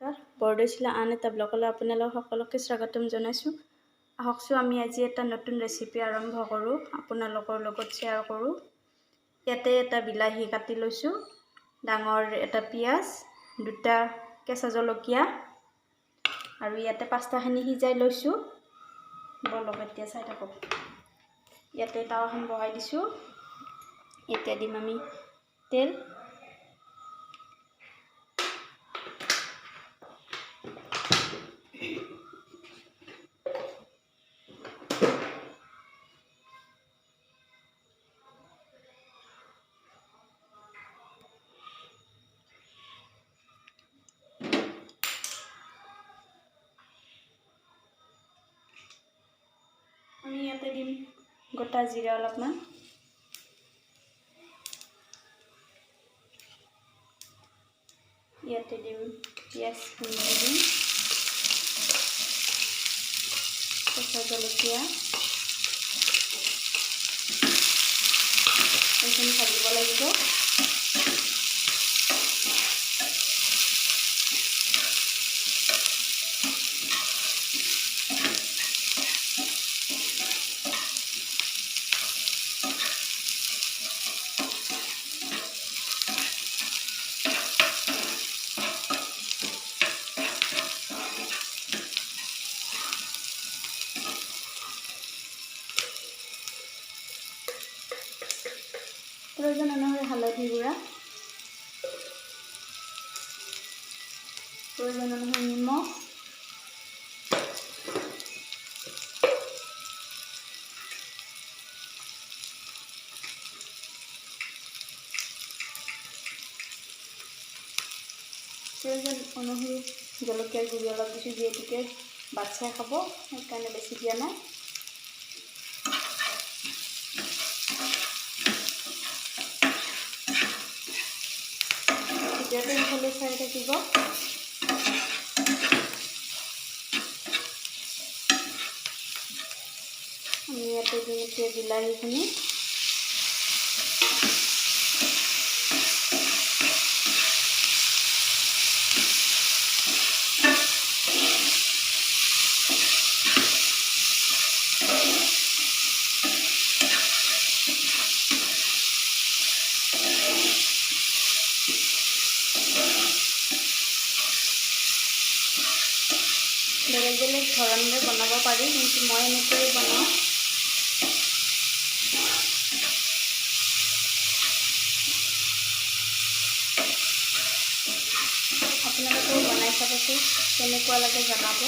বৰদৈচিলা আন এটা ব্লগলৈ আপোনালোক সকলোকে স্বাগতম জনাইছোঁ। আহকচোন আমি আজি এটা নতুন ৰেচিপি আৰম্ভ কৰোঁ, আপোনালোকৰ লগত শ্বেয়াৰ কৰোঁ। ইয়াতে এটা বিলাহী কাটি লৈছোঁ, ডাঙৰ এটা পিঁয়াজ, দুটা কেঁচা জলকীয়া আৰু ইয়াতে পাস্তাখিনি সিজাই লৈছোঁ। বলক এতিয়া চাই থাকক। ইয়াতে টাৱাখন বহাই দিছোঁ। এতিয়া দিম আমি তেল। আমি ইয়াতে দিম গোটা জিৰা অলপমান, ইয়াতে দিম পিঁয়াজখিনি দিম, কেঁচা জলকীয়া, এইখিনি ভাজিব লাগিব। প্ৰয়োজন অনুসৰি হালধি গুড়া, প্ৰয়োজন অনুসৰি নিমখ, প্ৰয়োজন অনুসৰি জলকীয়াৰ গুড়ি অলপ দিছোঁ, যিহেতুকে বাচ্ছাই খাব সেইকাৰণে বেছি দিয়া নাই। ভিডিঅ'টো ইফালে চাই থাকিব। আমি ইয়াতে দিম এতিয়া বিলাহীখিনি, বেলেগ বেলেগ ধৰণেৰে বনাব পাৰি, কিন্তু মই এনেকৈয়ে বনাওঁ। আপোনালোকেও বনাই চাবচোন, কেনেকুৱা লাগে জনাব।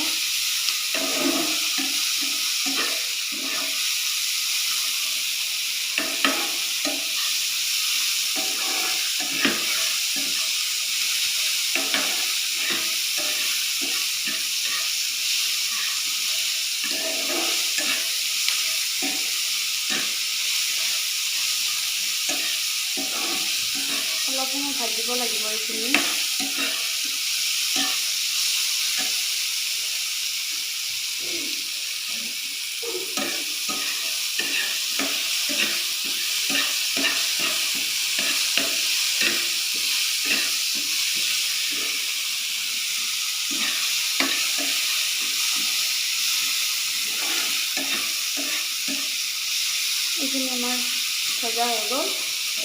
অলপ সময় ভাজিব লাগিব এইখিনি। এইখিনি আমাৰ ভজা হৈ গ'ল।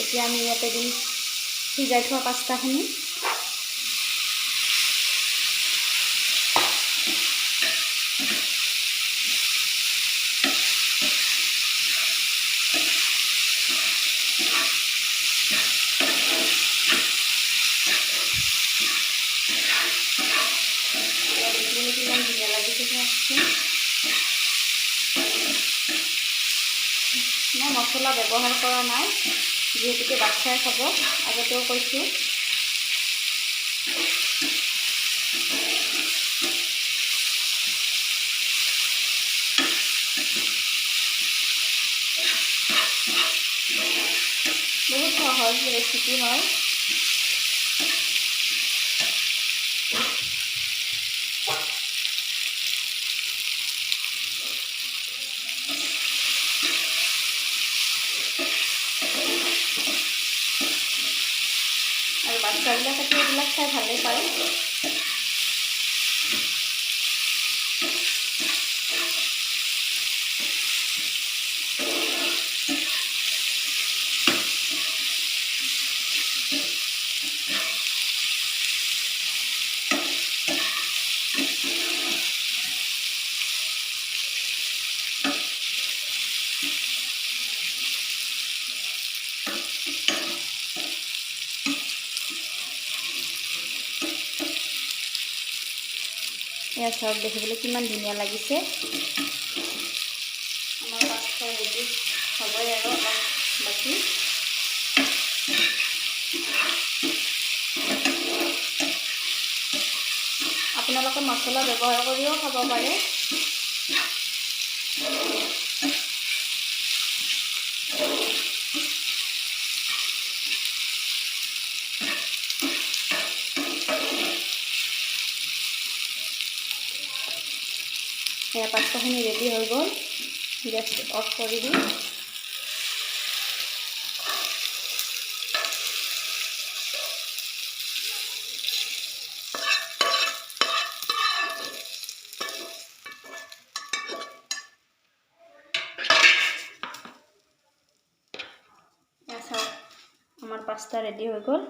এতিয়া আমি ইয়াতে দিম সিজাই থোৱা পাস্তাখিনি। কিমান ধুনীয়া লাগিছে চাওকচোন। মই মছলা ব্যৱহাৰ কৰা নাই, যিহেতুকে বাচ্ছাই খাব, আগতেও কৈছোঁ। বহুত সহজ ৰেচিপি হয়। আৰু বাচ্চাবিলাকেতো এইবিলাক খাই ভালেই পায়। এয়া চাওক দেখিবলৈ কিমান ধুনীয়া লাগিছে আমাৰ পাস্তা ৰেডি হ'বই আৰু অলপ বাকী আপোনালোকে মছলা ব্যৱহাৰ কৰিও খাব পাৰে এয়া পাস্তাখিনি ৰেডি হৈ গ'ল গেছ অফ কৰি দিম আমাৰ পাস্তা ৰেডি হৈ গ'ল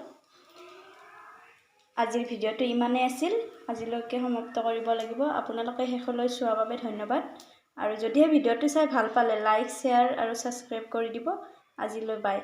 আজিৰ ভিডিঅ'টো ইমানেই আছিল আজিলৈকে সমাপ্ত কৰিব লাগিব আপোনালোকে শেষলৈ চোৱাৰ বাবে ধন্যবাদ আৰু যদিহে ভিডিঅ'টো চাই ভাল পালে লাইক শ্বেয়াৰ আৰু ছাবস্ক্ৰাইব কৰি দিব আজিলৈ বাই